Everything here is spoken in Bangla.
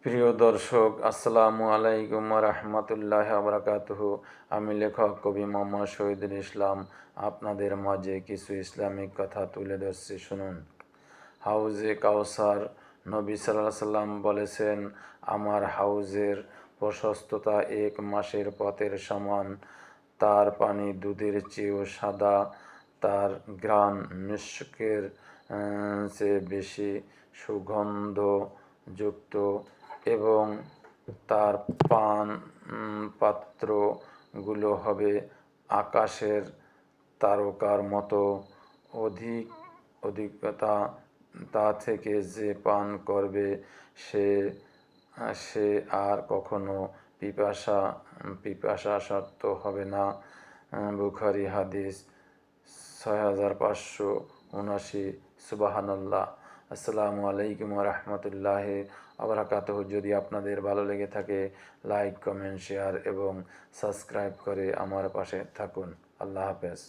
প্রিয় দর্শক, আসসালামু আলাইকুম রহমতুল্লাহ বারাকাতুহু। আমি লেখক কবি মোহাম্মদ শহীদুল ইসলাম আপনাদের মাঝে কিছু ইসলামিক কথা তুলে ধরছি, শুনুন। হাউজে কাউসার, নবী সাল্লাল্লাহু আলাইহি সাল্লাম বলেছেন, আমার হাউজের প্রশস্ততা 1 মাসের পথের সমান। তার পানি দুধের চেয়েও সাদা, তার ঘ্রাণ মিশকের চেয়ে বেশি সুগন্ধযুক্ত এবং তার পাত্রগুলো হবে আকাশের তারকার মতো। অধিকতা তা থেকে যে পান করবে সে সে আর কখনো পিপাসার্ত হবে না। বুখারী হাদিস 6579। সুবহানাল্লাহ। আসসালামু আলাইকুম রহমতুল্লাহি বারাকাতুহু। যদি আপনাদের ভালো লেগে থাকে, লাইক, কমেন্ট, শেয়ার এবং সাবস্ক্রাইব করে আমার পাশে থাকুন। আল্লাহ হাফেজ।